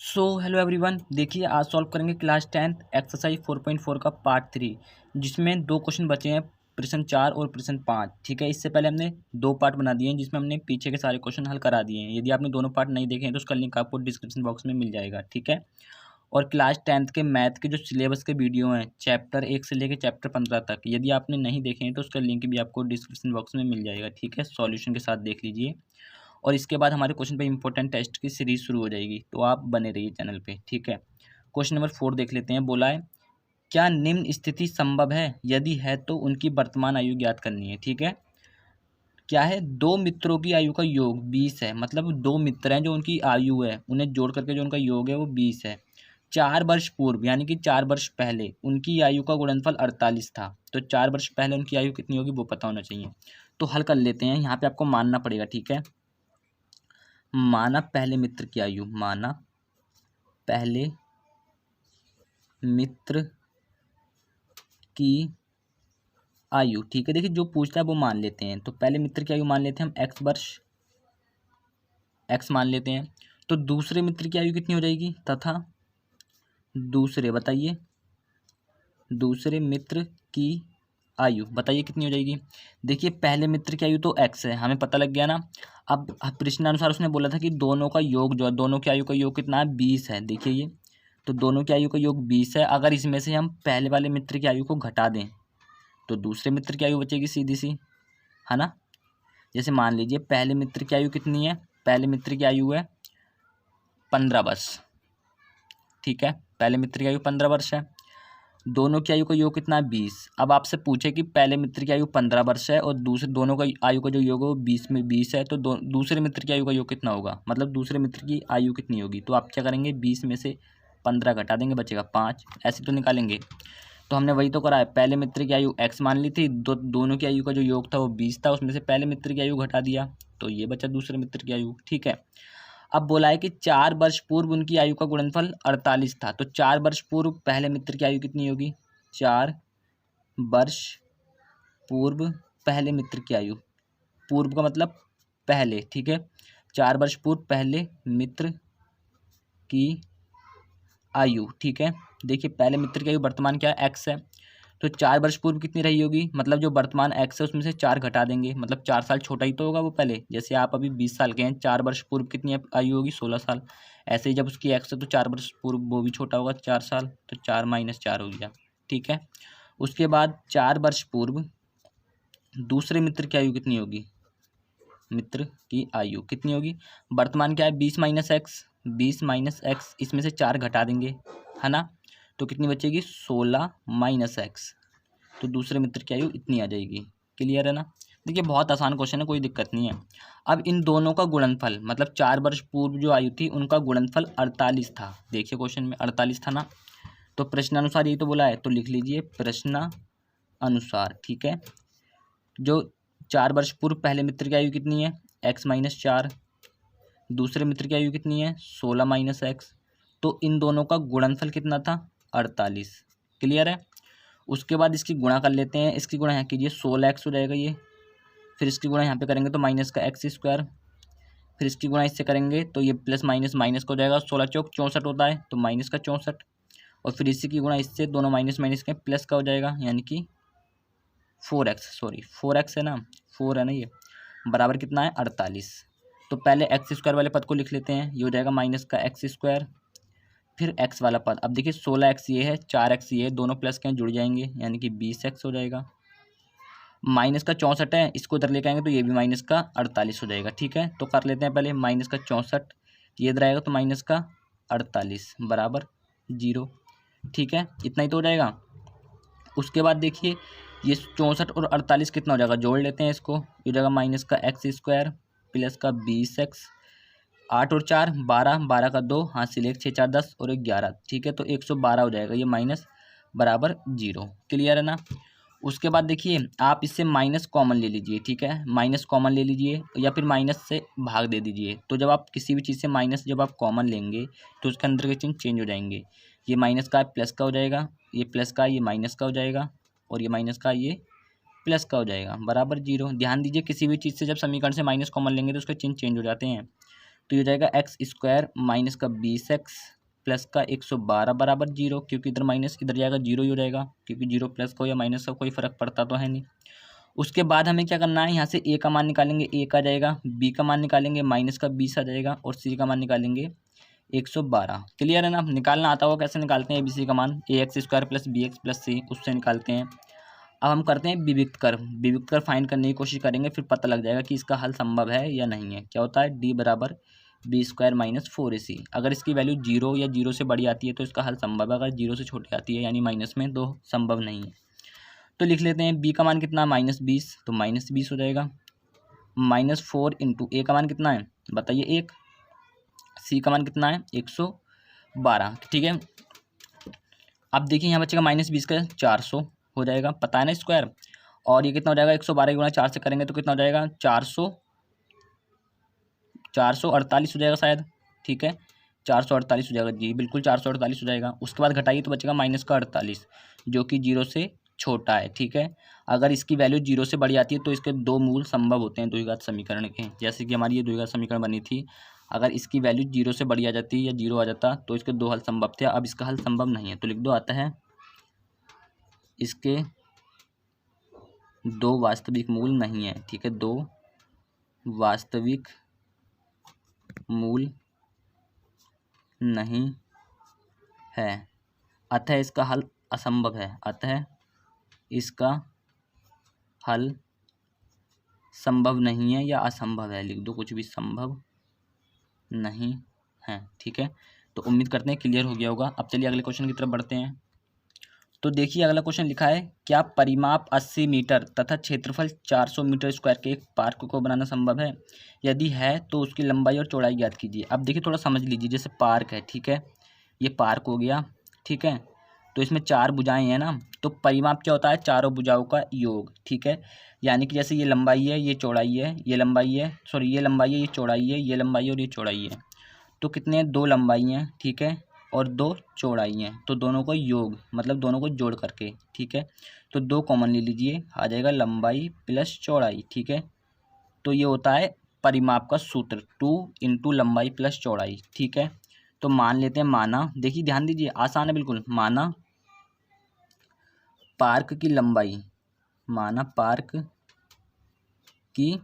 So hello everyone, देखिए आज solve करेंगे क्लास 10th एक्सरसाइज 4.4 का पार्ट 3, जिसमें दो क्वेश्चन बचे हैं, प्रश्न 4 और प्रश्न 5। ठीक है, इससे पहले हमने दो पार्ट बना दिए हैं जिसमें हमने पीछे के सारे क्वेश्चन हल करा दिए हैं। यदि आपने दोनों पार्ट नहीं देखे हैं तो उसका लिंक आपको डिस्क्रिप्शन बॉक्स में मिल जाएगा। ठीक है, और क्लास 10th के मैथ के जो सिलेबस के वीडियो हैं चैप्टर 1 से लेकर चैप्टर 15 तक, यदि आपने नहीं देखे हैं तो उसका लिंक भी आपको डिस्क्रिप्शन बॉक्स में मिल जाएगा। ठीक है, सॉल्यूशन के साथ देख लीजिए। और इसके बाद हमारे क्वेश्चन पे इंपॉर्टेंट टेस्ट की सीरीज शुरू हो जाएगी, तो आप बने रहिए चैनल पे। ठीक है, क्वेश्चन नंबर 4 देख लेते हैं। बोला है, क्या निम्न स्थिति संभव है? यदि है तो उनकी वर्तमान आयु ज्ञात करनी है। ठीक है, क्या है, दो मित्रों की आयु का योग 20 है, मतलब दो मित्र हैं जो उनकी आयु है, उन्हें जोड़ करके जो उनका योग है वो 20 है। 4 वर्ष पूर्व यानी कि 4 वर्ष पहले उनकी आयु का गुणनफल 48 था। तो 4 वर्ष पहले उनकी आयु कितनी होगी वो पता होना चाहिए। तो हल कर लेते हैं, यहाँ पे आपको मानना पड़ेगा। ठीक है, माना पहले मित्र की आयु, माना पहले मित्र की आयु। ठीक है, देखिए जो पूछता है वो मान लेते हैं। तो पहले मित्र की आयु मान लेते हैं हम x वर्ष, x मान लेते हैं। तो दूसरे मित्र की आयु कितनी हो जाएगी, तथा दूसरे बताइए, दूसरे मित्र की आयु बताइए कितनी हो जाएगी। देखिए पहले मित्र की आयु तो x है, हमें पता लग गया ना। अब प्रश्नानुसार उसने बोला था कि दोनों का योग जो है, दोनों की आयु का योग कितना है, 20 है। देखिए ये, तो दोनों की आयु का योग 20 है। अगर इसमें से हम पहले वाले मित्र की आयु को घटा दें तो दूसरे मित्र की आयु बचेगी सीधी सी, है ना। जैसे मान लीजिए पहले मित्र की आयु कितनी है, पहले मित्र की आयु है 15 वर्ष। ठीक है, पहले मित्र की आयु 15 वर्ष है, दोनों की आयु का योग कितना है, 20। अब आपसे पूछे कि पहले मित्र की आयु 15 वर्ष है और दूसरे दोनों का आयु का जो योग है वो 20 में 20 है, तो दूसरे मित्र की आयु का योग कितना होगा, मतलब दूसरे मित्र की आयु कितनी होगी। तो आप क्या करेंगे, 20 में से 15 घटा देंगे, बचेगा 5। ऐसे तो निकालेंगे। तो हमने वही तो करा है, पहले मित्र की आयु x मान ली थी, दोनों की आयु का जो योग था वो 20 था, उसमें से पहले मित्र की आयु घटा दिया तो ये बचा दूसरे मित्र की आयु। ठीक है, अब बोला है कि 4 वर्ष पूर्व उनकी आयु का गुणनफल 48 था। तो 4 वर्ष पूर्व पहले मित्र की आयु कितनी होगी, 4 वर्ष पूर्व पहले मित्र की आयु, पूर्व का मतलब पहले। ठीक है, 4 वर्ष पूर्व पहले मित्र की आयु। ठीक है, देखिए पहले मित्र की आयु वर्तमान क्या है, x है। तो 4 वर्ष पूर्व कितनी रही होगी, मतलब जो वर्तमान x है उसमें से 4 घटा देंगे, मतलब 4 साल छोटा ही तो होगा वो पहले। जैसे आप अभी 20 साल के हैं, 4 वर्ष पूर्व कितनी आयु होगी, 16 साल। ऐसे ही जब उसकी x है तो 4 वर्ष पूर्व वो भी छोटा होगा, 4 साल, तो 4 - 4 हो गया। ठीक है, उसके बाद 4 वर्ष पूर्व दूसरे मित्र की आयु कितनी होगी, मित्र की आयु कितनी होगी, वर्तमान क्या है, 20 - x, 20 - x, इसमें से 4 घटा देंगे, है ना। तो कितनी बचेगी, 16 - x। तो दूसरे मित्र की आयु इतनी आ जाएगी। क्लियर है ना। देखिए बहुत आसान क्वेश्चन है, कोई दिक्कत नहीं है। अब इन दोनों का गुणनफल, मतलब 4 वर्ष पूर्व जो आयु थी उनका गुणनफल 48 था। देखिए क्वेश्चन में 48 था ना, तो प्रश्नानुसार यही तो बोला है, तो लिख लीजिए प्रश्न अनुसार। ठीक है, जो 4 वर्ष पूर्व पहले मित्र की आयु कितनी है, x - 4, दूसरे मित्र की आयु कितनी है, 16 - x। तो इन दोनों का गुणनफल कितना था, 48। क्लियर है। उसके बाद इसकी गुणा कर लेते हैं, इसकी गुणा यहाँ कीजिए, 16x हो जाएगा ये। फिर इसकी गुणा यहाँ पे करेंगे तो माइनस का x²। फिर इसकी गुणा इससे करेंगे तो ये प्लस माइनस माइनस का हो जाएगा, 16 चौक 64 होता है, तो माइनस का 64। और फिर इसी की गुणा इससे, दोनों माइनस माइनस के प्लस का हो जाएगा, यानी कि 4x, सॉरी 4x है ना, 4 है ना ये, बराबर कितना है, 48। तो पहले x² वाले पद को लिख लेते हैं, ये हो जाएगा माइनस का x², फिर x वाला पद। अब देखिए 16x ये है, 4x ये है, दोनों प्लस के जुड़ जाएंगे, यानी कि 20x हो जाएगा। माइनस का 64 है, इसको इधर लेके आएंगे तो ये भी माइनस का 48 हो जाएगा। ठीक है, तो कर लेते हैं पहले, माइनस का 64 ये इधर आएगा तो माइनस का 48 बराबर 0। ठीक है, इतना ही तो हो जाएगा। उसके बाद देखिए ये 64 और 48 कितना हो जाएगा, जोड़ लेते हैं इसको, ये हो जाएगा माइनस का x² प्लस का 20x, 8 और 4 12, 12 का 2 हाथ से 1 6 4 10 और 1 11। ठीक है, तो 112 हो जाएगा ये, माइनस बराबर 0। क्लियर है ना। उसके बाद देखिए आप इससे माइनस कॉमन ले लीजिए। ठीक है, माइनस कॉमन ले लीजिए या फिर माइनस से भाग दे दीजिए। तो जब आप किसी भी चीज़ से माइनस जब आप कॉमन लेंगे तो उसके अंदर के चिन्ह चेंज हो जाएंगे। ये माइनस का प्लस का हो जाएगा, ये प्लस का ये माइनस का हो जाएगा, और ये माइनस का ये प्लस का हो जाएगा, बराबर 0। ध्यान दीजिए किसी भी चीज़ से जब समीकरण से माइनस कॉमन लेंगे तो उसके चिन्ह चेंज हो जाते हैं। तो ये हो जाएगा x² माइनस का 20x प्लस का 112 बराबर 0, क्योंकि इधर माइनस इधर जाएगा 0 ही हो जाएगा, क्योंकि 0 प्लस को या माइनस का कोई फ़र्क पड़ता तो है नहीं। उसके बाद हमें क्या करना है, यहाँ से ए का मान निकालेंगे, 1 आ जाएगा, बी का मान निकालेंगे, माइनस का 20 आ जाएगा, और सी का मान निकालेंगे 112। क्लियर है ना? निकालना आता होगा कैसे निकालते हैं ABC का मान, AX² plus BX plus C, उससे निकालते हैं। अब हम करते हैं विविक्त कर फाइंड करने की कोशिश करेंगे, फिर पता लग जाएगा कि इसका हल संभव है या नहीं है। क्या होता है, D बराबर B² माइनस 4AC। अगर इसकी वैल्यू 0 या 0 से बड़ी आती है तो इसका हल संभव है, अगर 0 से छोटी आती है यानी माइनस में, तो संभव नहीं है। तो लिख लेते हैं B का मान कितना, -20, तो -20 हो जाएगा। -4 इंटू A का मान कितना है बताइए, 1। C का मान कितना है 112, ठीक है। अब देखिए यहाँ बचेगा -20 का 400 हो जाएगा, पता है ना स्क्वायर, और ये कितना हो जाएगा 112 गुणा 4 से करेंगे तो कितना हो जाएगा 448 हो जाएगा शायद, ठीक है 448 हो जाएगा जी, बिल्कुल 448 हो जाएगा। उसके बाद घटाइए तो बचेगा माइनस का 48, जो कि 0 से छोटा है, ठीक है। अगर इसकी वैल्यू 0 से बड़ी आती है तो इसके दो मूल संभव होते हैं द्विघात समीकरण के, जैसे कि हमारी ये द्विघात समीकरण बनी थी। अगर इसकी वैल्यू 0 से बड़ी आ जाती या 0 आ जाता तो इसके दो हल संभव थे, अब इसका हल संभव नहीं है, तो लिख दो, आता है इसके दो वास्तविक मूल नहीं है, ठीक है, दो वास्तविक मूल नहीं है, अतः इसका हल असंभव है, अतः इसका हल संभव नहीं है या असंभव है, लिख दो कुछ भी, संभव नहीं है, ठीक है। तो उम्मीद करते हैं क्लियर हो गया होगा। अब चलिए अगले क्वेश्चन की तरफ बढ़ते हैं। तो देखिए अगला क्वेश्चन लिखा है, क्या परिमाप 80 मीटर तथा क्षेत्रफल 400 मीटर स्क्वायर के एक पार्क को बनाना संभव है? यदि है तो उसकी लंबाई और चौड़ाई ज्ञात कीजिए। अब देखिए थोड़ा समझ लीजिए, जैसे पार्क है, ठीक है, ये पार्क हो गया, ठीक है, तो इसमें 4 भुजाएं हैं ना, तो परिमाप क्या होता है, चारों भुजाओं का योग, ठीक है। यानी कि जैसे ये लंबाई है, ये चौड़ाई है, ये लंबाई है, सॉरी ये लंबाई है, ये चौड़ाई है, ये लंबाई है और ये चौड़ाई है, तो कितने, 2 लंबाई हैं, ठीक है, और 2 चौड़ाई हैं, तो दोनों को योग मतलब दोनों को जोड़ करके, ठीक है। तो 2 कॉमन ले लीजिए, आ जाएगा लंबाई प्लस चौड़ाई, ठीक है। तो ये होता है परिमाप का सूत्र, 2 इंटू लंबाई प्लस चौड़ाई, ठीक है। तो मान लेते हैं, माना, देखिए ध्यान दीजिए, आसान है बिल्कुल, माना पार्क की लंबाई, माना पार्क की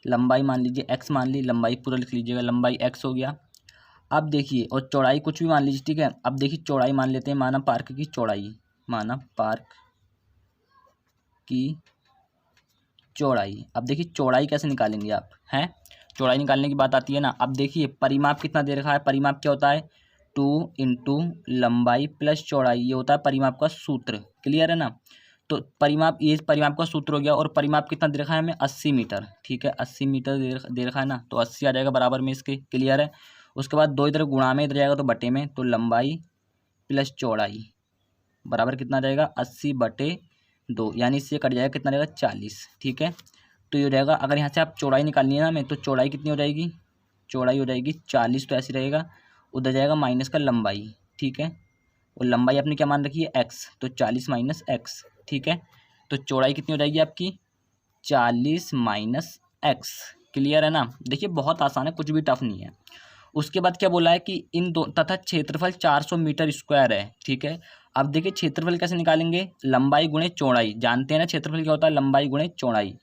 लंबाई मान लीजिए x, मान ली लंबाई पूरा लिख लीजिएगा, लंबाई x हो गया। अब देखिए, और चौड़ाई कुछ भी मान लीजिए, ठीक है। अब देखिए चौड़ाई मान लेते हैं, माना पार्क की चौड़ाई, माना पार्क की चौड़ाई। अब देखिए चौड़ाई कैसे निकालेंगे आप, हैं, चौड़ाई निकालने की बात आती है ना। अब देखिए परिमाप कितना दे रखा है, परिमाप क्या होता है, 2 इंटू लंबाई प्लस चौड़ाई, ये होता है परिमाप का सूत्र, क्लियर है ना। तो परिमाप, ये परिमाप का सूत्र हो गया, और परिमाप कितना दे रखा है हमें, 80 मीटर, ठीक है, 80 मीटर दे रखा है ना, तो 80 आ जाएगा बराबर में इसके, क्लियर है। उसके बाद 2 इधर गुणा में, इधर जाएगा तो बटे में, तो लंबाई प्लस चौड़ाई बराबर कितना जाएगा, 80/2, यानी इससे कट जाएगा कितना रहेगा, 40, ठीक है। तो ये हो जाएगा, अगर यहाँ से आप चौड़ाई निकालनी है ना हमें, तो चौड़ाई कितनी हो जाएगी, चौड़ाई हो जाएगी 40, तो ऐसी रहेगा, उधर जाएगा माइनस का लंबाई, ठीक है, और लंबाई आपने क्या मान रखी है, x, तो 40 माइनस x, ठीक है। तो चौड़ाई कितनी हो जाएगी आपकी, 40 माइनस x, क्लियर है ना। देखिए बहुत आसान है, कुछ भी टफ नहीं है। उसके बाद क्या बोला है कि इन दो तथा क्षेत्रफल 400 मीटर स्क्वायर है, ठीक है। अब देखिए क्षेत्रफल कैसे निकालेंगे, लंबाई गुणे चौड़ाई, जानते हैं ना क्षेत्रफल क्या होता है, लंबाई गुणे चौड़ाई।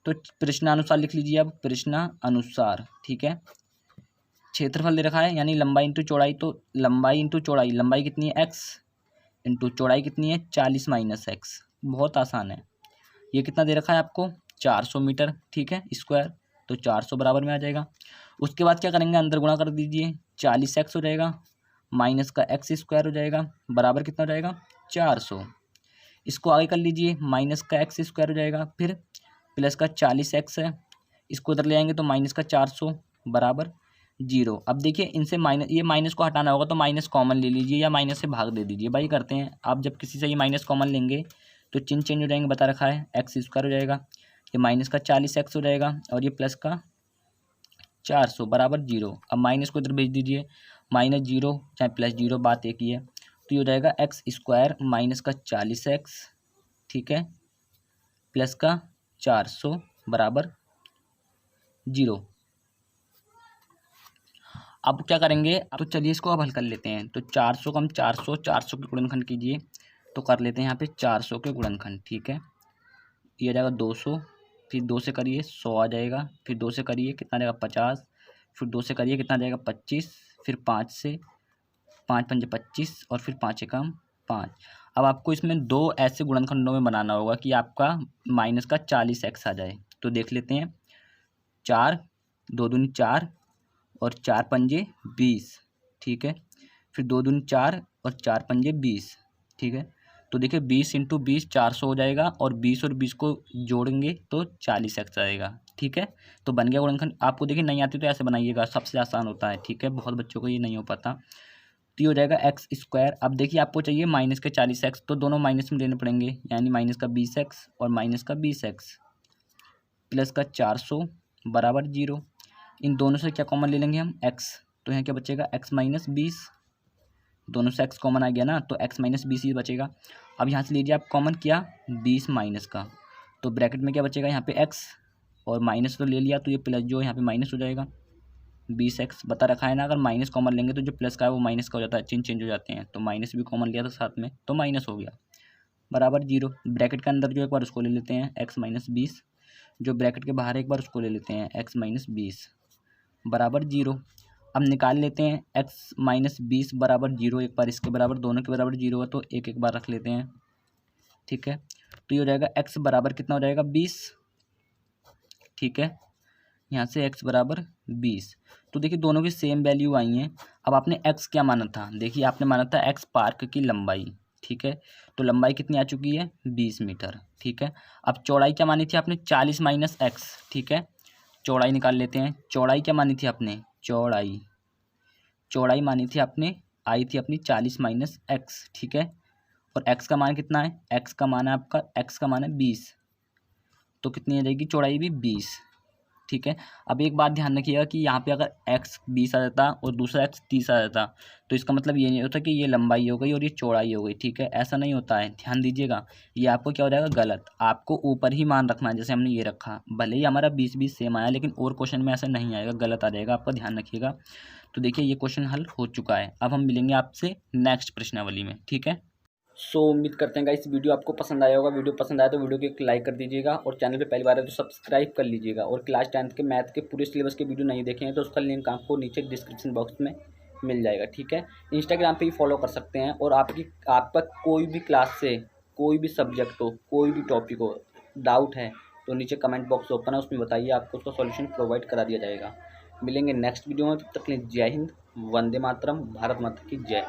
तो प्रश्नानुसार लिख लीजिए, अब प्रश्नानुसार, ठीक है, क्षेत्रफल दे रखा है यानी लंबाई इंटू चौड़ाई, तो लंबाई इंटू चौड़ाई, लंबाई कितनी है x इंटू चौड़ाई कितनी है 40 माइनस x, बहुत आसान है। ये कितना दे रखा है आपको, 400 मीटर, ठीक है, स्क्वायर, तो 400 बराबर में आ जाएगा। उसके बाद क्या करेंगे, अंदर गुणा कर दीजिए, 40x हो जाएगा, माइनस का x² हो जाएगा, बराबर कितना हो जाएगा 400। इसको आगे कर लीजिए, माइनस का x² हो जाएगा, फिर प्लस का 40x है, इसको इधर ले आएंगे तो माइनस का 400 बराबर 0। अब देखिए इनसे माइनस, ये माइनस को हटाना होगा तो माइनस कॉमन ले लीजिए या माइनस से भाग दे दीजिए, भाई करते हैं। आप जब किसी से ये माइनस कॉमन लेंगे तो चिन्ह चेंज हो जाएंगे, बता रखा है x² हो जाएगा, ये माइनस का 40x हो जाएगा, और ये प्लस का 400 बराबर 0। अब माइनस को इधर भेज दीजिए, -0 चाहे +0 बात एक ही है, तो ये हो जाएगा x² माइनस का 40x, ठीक है, प्लस का 400 बराबर 0। अब क्या करेंगे, तो चलिए इसको अब हल कर लेते हैं। तो 400 का हम 400 के गुणनखंड कीजिए, तो कर लेते हैं यहाँ पे 400 के गुणनखंड, ठीक है। ये आ जाएगा 200, फिर 2 से करिए 100 आ जाएगा, फिर 2 से करिए कितना आ जाएगा 50, फिर 2 से करिए कितना आ जाएगा 25, फिर 5 से 5 पंजे 25 और फिर 5 एकम 5। अब आपको इसमें दो ऐसे गुणनखंडों में बनाना होगा कि आपका माइनस का 40x आ जाए। तो देख लेते हैं, 4 2 दूनी 4 और 4 पंजे 20, ठीक है। फिर 2 दूनी 4 और 4 पंजे 20, ठीक है। तो देखिए 20 इंटू 20 400 हो जाएगा, और 20 और 20 को जोड़ेंगे तो 40x आएगा, ठीक है। तो बन गया गुणनखंड। आपको देखिए नहीं आती तो ऐसे बनाइएगा, सबसे आसान होता है, ठीक है। बहुत बच्चों को ये नहीं हो पाता। तो ये हो जाएगा एक्स स्क्वायर। अब देखिए आपको चाहिए माइनस के 40x, तो दोनों माइनस में लेने पड़ेंगे, यानी माइनस का 20x और माइनस का 20x प्लस का 400 बराबर 0। इन दोनों से क्या कॉमन ले लेंगे हम, x। तो यहाँ क्या बचेगा, x माइनस 20। दोनों से x कॉमन आ गया ना, तो x माइनस 20 ही बचेगा। अब यहाँ से लीजिए आप कॉमन किया 20 माइनस का, तो ब्रैकेट में क्या बचेगा, यहाँ पे x और माइनस तो ले लिया, तो ये प्लस जो यहाँ पे माइनस हो जाएगा। 20x बता रखा है ना, अगर माइनस कॉमन लेंगे तो जो प्लस का है वो माइनस का हो जाता है, चिन्ह चेंज हो जाते हैं। तो माइनस भी कॉमन लिया था साथ में, तो माइनस हो गया बराबर 0। ब्रैकेट के अंदर जो एक बार उसको ले लेते हैं x माइनस 20, जो ब्रैकेट के बाहर एक बार उसको ले लेते हैं x माइनस 20 बराबर 0। अब निकाल लेते हैं x माइनस 20 बराबर 0, एक बार इसके बराबर, दोनों के बराबर 0 है तो एक एक बार रख लेते हैं, ठीक है। तो ये हो जाएगा x बराबर कितना हो जाएगा 20, ठीक है। यहाँ से x बराबर 20। तो देखिए दोनों की सेम वैल्यू आई हैं। अब आपने x क्या माना था, देखिए आपने माना था x पार्क की लंबाई, ठीक है। तो लंबाई कितनी आ चुकी है 20 मीटर, ठीक है। अब चौड़ाई क्या मानी थी आपने 40 माइनस x, ठीक है। चौड़ाई निकाल लेते हैं। चौड़ाई क्या मानी थी आपने, चौड़ाई मानी थी आपने, आई थी अपनी 40 माइनस x, ठीक है। और x का मान कितना है, x का मान है आपका, x का मान है 20, तो कितनी आ जाएगी चौड़ाई भी 20, ठीक है। अब एक बात ध्यान रखिएगा कि यहाँ पे अगर x 20 आ जाता और दूसरा x 30 आ जाता, तो इसका मतलब ये नहीं होता कि ये लंबाई हो गई और ये चौड़ाई हो गई, ठीक है। ऐसा नहीं होता है, ध्यान दीजिएगा। ये आपको क्या हो जाएगा गलत, आपको ऊपर ही मान रखना है जैसे हमने ये रखा। भले ही हमारा 20-20 सेम आया, लेकिन और क्वेश्चन में ऐसा नहीं आएगा, गलत आ जाएगा, आपका ध्यान रखिएगा। तो देखिए ये क्वेश्चन हल हो चुका है। अब हम मिलेंगे आपसे नेक्स्ट प्रश्नावली में, ठीक है। सो उम्मीद करते हैं गाइस वीडियो आपको पसंद आया होगा। वीडियो पसंद आया तो वीडियो को एक लाइक कर दीजिएगा, और चैनल पे पहली बार है तो सब्सक्राइब कर लीजिएगा। और क्लास 10th के मैथ के पूरे सिलेबस के वीडियो नहीं देखे हैं तो उसका लिंक आपको नीचे डिस्क्रिप्शन बॉक्स में मिल जाएगा, ठीक है। इंस्टाग्राम पे भी फॉलो कर सकते हैं। और आपका कोई भी क्लास से कोई भी सब्जेक्ट हो, कोई भी टॉपिक हो, डाउट है तो नीचे कमेंट बॉक्स ओपन है, उसमें बताइए, आपको उसका सॉल्यूशन प्रोवाइड करा दिया जाएगा। मिलेंगे नेक्स्ट वीडियो में, तब तक के लिए जय हिंद, वंदे मातरम, भारत माता की जय।